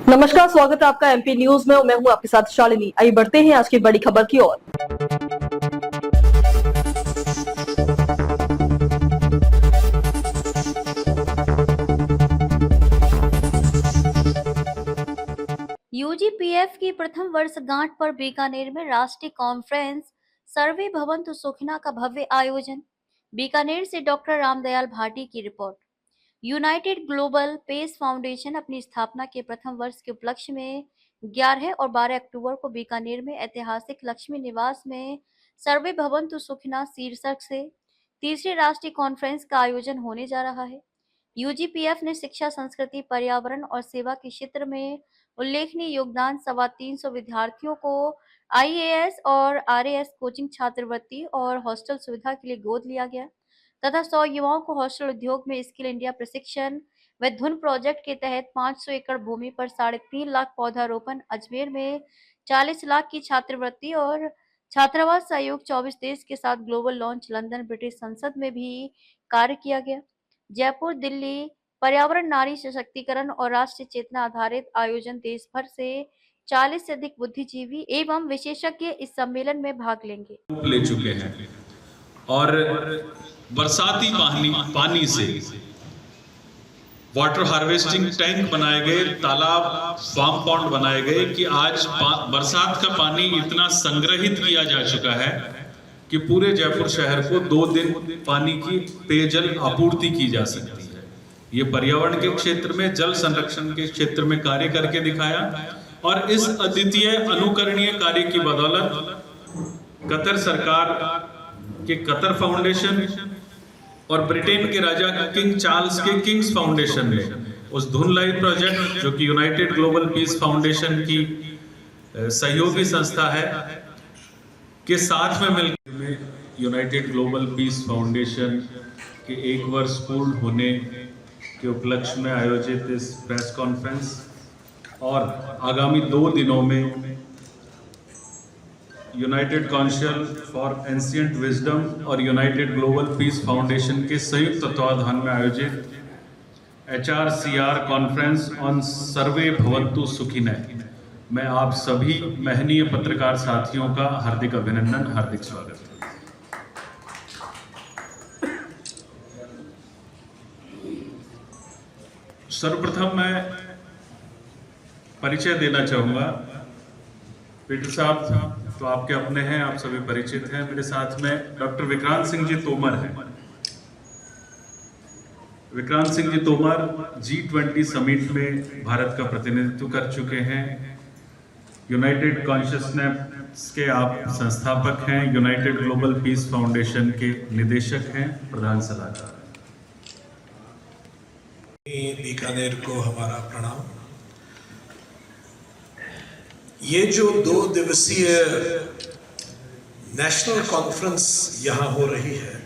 नमस्कार, स्वागत है आपका एमपी न्यूज में और मैं हूं आपके साथ शालिनी। आइए बढ़ते हैं आज की बड़ी खबर की ओर। यूजीपीएफ की प्रथम वर्षगांठ पर बीकानेर में राष्ट्रीय कॉन्फ्रेंस सर्वे भवन्तु सुखिना का भव्य आयोजन। बीकानेर से डॉक्टर रामदयाल भाटी की report. United global peace foundation अपनी स्थापना के प्रथम वर्ष के उपलक्ष्य में 11 और 12 अक्टूबर को बीकानेर में ऐतिहासिक लक्ष्मी निवास में सर्वे भवन्तु सुखिना शीर्षक से तीसरी राष्ट्रीय कॉन्फ्रेंस का आयोजन होने जा रहा है। यूजीपीएफ ने शिक्षा, संस्कृति, पर्यावरण और सेवा के क्षेत्र में उल्लेखनीय योगदान 350 विद्यार्थियों को आईएएस और आरएएस कोचिंग छात्रवृत्ति और हॉस्टल सुविधा के लिए गोद लिया गया तथा 100 युवाओं को हॉस्टल उद्योग में स्किल इंडिया प्रशिक्षण व धुन प्रोजेक्ट के तहत 500 एकड़ भूमि पर 3.5 लाख पौधारोपण, अजमेर में 40 लाख की छात्रवृत्ति और छात्रावास सहयोग 24 देश के साथ ग्लोबल लॉन्च लंदन ब्रिटिश संसद में भी कार्य किया गया। जयपुर, दिल्ली पर्यावरण, नारी सशक्तिकरण और राष्ट्रीय चेतना आधारित आयोजन देश भर से 40 से अधिक बुद्धिजीवी एवं विशेषज्ञ इस सम्मेलन में भाग लेंगे। ले चुके हैं और बरसाती पानी से वाटर हार्वेस्टिंग टैंक बनाए गए, तालाब, फार्म पॉन्ड बनाए गए कि आज बरसात का पानी इतना संग्रहित किया जा चुका है कि पूरे जयपुर शहर को 2 दिन पानी की पेयजल आपूर्ति की जा सकती है। ये पर्यावरण के क्षेत्र में, जल संरक्षण के क्षेत्र में कार्य करके दिखाया और इस अद्वितीय अनुकरणीय कार्य की बदौलत कतर सरकार के कतर फाउंडेशन और ब्रिटेन के राजा किंग चार्ल्स के किंग्स फाउंडेशन ने उस धुनलाई प्रोजेक्ट, जो कि यूनाइटेड ग्लोबल पीस फाउंडेशन की सहयोगी संस्था है, के साथ में मिलकर यूनाइटेड ग्लोबल पीस फाउंडेशन के 1 वर्ष पूर्ण होने के उपलक्ष्य में आयोजित इस प्रेस कॉन्फ्रेंस और आगामी 2 दिनों में United council for ancient wisdom और यूनाइटेड ग्लोबल पीस फाउंडेशन के संयुक्त तत्वाधान में आयोजित HRCR कॉन्फ्रेंस ऑन सर्वे भवन्तु सुखिना मैं आप सभी महनीय पत्रकार साथियों का हार्दिक अभिनंदन, हार्दिक स्वागत है। सर्वप्रथम मैं परिचय देना चाहूंगा। पीटर साहब तो आपके अपने हैं, आप सभी परिचित हैं। मेरे साथ में डॉक्टर विक्रांत सिंह जी तोमर हैं। विक्रांत सिंह जी तोमर G20 समिट में भारत का प्रतिनिधित्व कर चुके हैं। यूनाइटेड कॉन्शियसनेस के आप संस्थापक हैं। यूनाइटेड ग्लोबल पीस फाउंडेशन के निदेशक हैं, प्रधान सलाहकार। बीकानेर को हमारा प्रणाम। ये जो 2 दिवसीय नेशनल कॉन्फ्रेंस यहाँ हो रही है,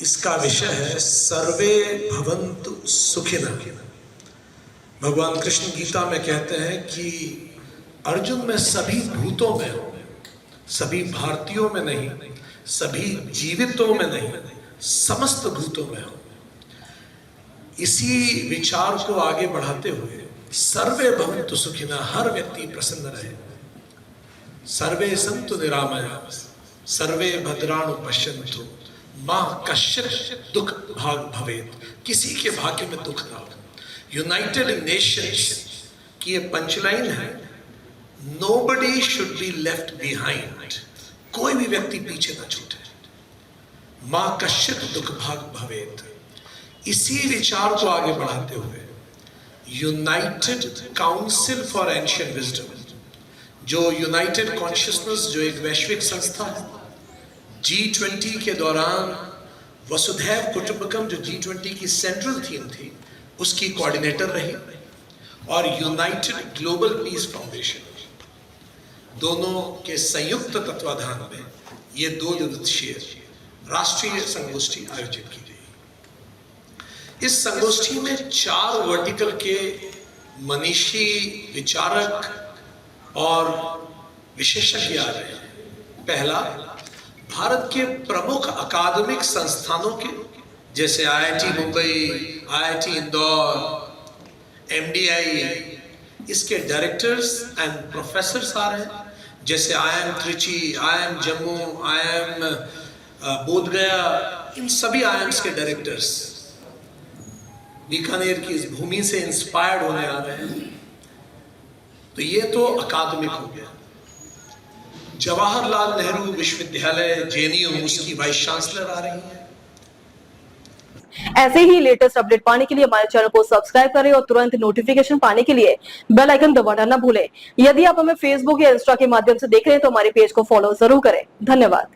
इसका विषय है सर्वे भवन्तु सुखिना। भगवान कृष्ण गीता में कहते हैं कि अर्जुन, मैं सभी भूतों में हूँ, सभी भारतीयों में नहीं, सभी जीवितों में नहीं, समस्त भूतों में हूँ। इसी विचार को आगे बढ़ाते हुए सर्वे भवन्तु सुखिना, हर व्यक्ति प्रसन्न रहे, सर्वे सन्तु निरामया, सर्वे भद्राणु पश्यन्तु, माँ कश्चित् दुख भाग भवेत्, किसी के भाग्य में दुख ना हो। यूनाइटेड नेशंस की ये पंचलाइन है, nobody should be left behind, कोई भी व्यक्ति पीछे ना छूटे, माँ कश्चित् दुख भाग भवेत्। इसी विचार को आगे बढ़ाते हुए United council for ancient wisdom, जो यूनाइटेड कॉन्शियसनेस, जो एक वैश्विक संस्था है, G20 के दौरान वसुधैव कुटुंबकम, जो G20 की सेंट्रल थीम थी, उसकी कोऑर्डिनेटर रही, और यूनाइटेड ग्लोबल पीस फाउंडेशन, दोनों के संयुक्त तत्वाधान में ये 2 दिवसीय राष्ट्रीय संगोष्ठी आयोजित की गई। इस संगोष्ठी में 4 वर्टिकल के मनीषी, विचारक और विशेषज्ञ आ रहे हैं। पहला, भारत के प्रमुख अकादमिक संस्थानों के, जैसे IIT Mumbai, IIT Indore, MDI, इसके डायरेक्टर्स एंड प्रोफेसर्स आ रहे हैं, जैसे IIM Trichy, IIM Jammu, IIM Bodhgaya, इन सभी IIMs के डायरेक्टर्स बीकानेर की इस भूमि से इंस्पायर्ड होने आ रहे हैं। तो ये तो अकादमिक हो गया। जवाहरलाल नेहरू विश्वविद्यालय JNU, उसकी वाइस चांसलर आ रही है। ऐसे ही लेटेस्ट अपडेट पाने के लिए हमारे चैनल को सब्सक्राइब करें और तुरंत नोटिफिकेशन पाने के लिए बेल आइकन दबाना न भूलें। यदि आप हमें फेसबुक या इंस्टा के माध्यम से देख रहे हैं तो हमारे पेज को फॉलो जरूर करें। धन्यवाद।